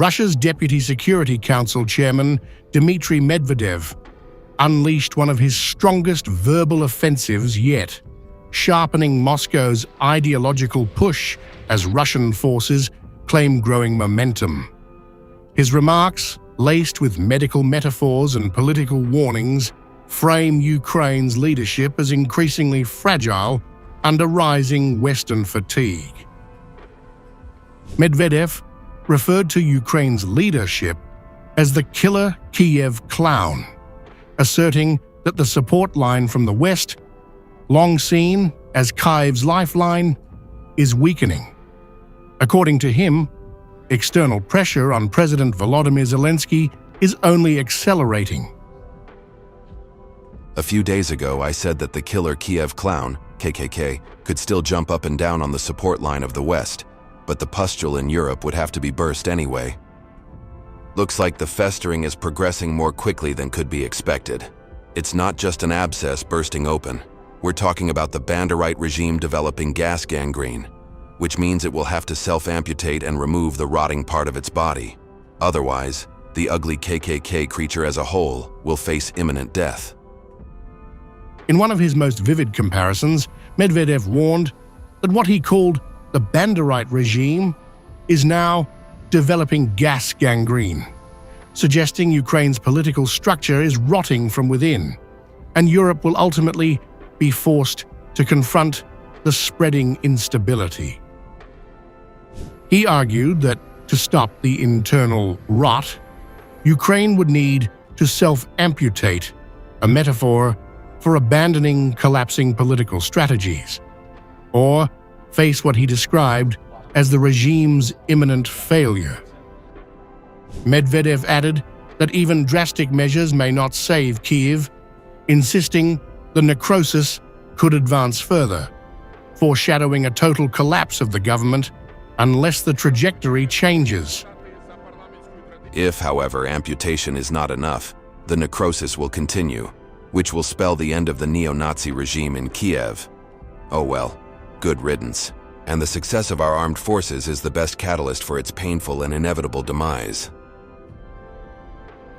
Russia's Deputy Security Council chairman, Dmitry Medvedev, unleashed one of his strongest verbal offensives yet, sharpening Moscow's ideological push as Russian forces claim growing momentum. His remarks, laced with medical metaphors and political warnings, frame Ukraine's leadership as increasingly fragile under rising Western fatigue. Medvedev referred to Ukraine's leadership as the killer Kyiv clown, asserting that the support line from the West, long seen as Kyiv's lifeline, is weakening. According to him, external pressure on President Volodymyr Zelensky is only accelerating. A few days ago, I said that the killer Kyiv clown, KKK, could still jump up and down on the support line of the West, but the pustule in Europe would have to be burst anyway. Looks like the festering is progressing more quickly than could be expected. It's not just an abscess bursting open. We're talking about the Banderite regime developing gas gangrene, which means it will have to self-amputate and remove the rotting part of its body. Otherwise, the ugly KKK creature as a whole will face imminent death. In one of his most vivid comparisons, Medvedev warned that what he called the Banderite regime is now developing gas gangrene, suggesting Ukraine's political structure is rotting from within, and Europe will ultimately be forced to confront the spreading instability. He argued that to stop the internal rot, Ukraine would need to self-amputate, a metaphor for abandoning collapsing political strategies, or face what he described as the regime's imminent failure. Medvedev added that even drastic measures may not save Kyiv, insisting the necrosis could advance further, foreshadowing a total collapse of the government unless the trajectory changes. If, however, amputation is not enough, the necrosis will continue, which will spell the end of the neo-Nazi regime in Kyiv. Oh well, good riddance. And the success of our armed forces is the best catalyst for its painful and inevitable demise.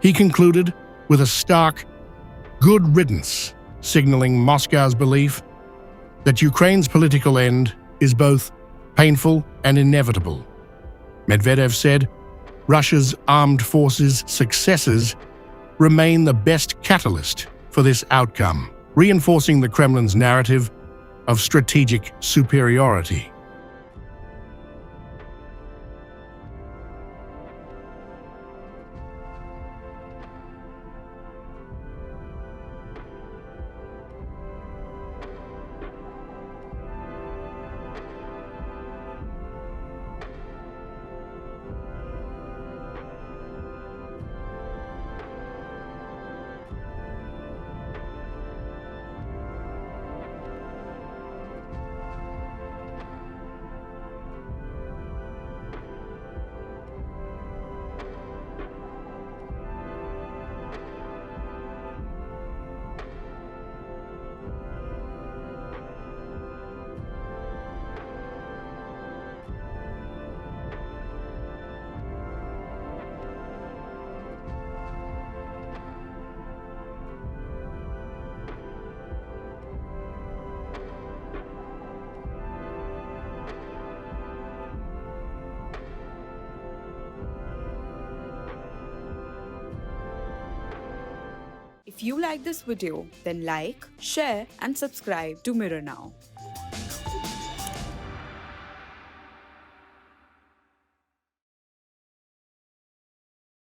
He concluded with a stark, good riddance, signaling Moscow's belief that Ukraine's political end is both painful and inevitable. Medvedev said Russia's armed forces' successes remain the best catalyst for this outcome, reinforcing the Kremlin's narrative of strategic superiority. If you like this video, then like, share and subscribe to Mirror Now.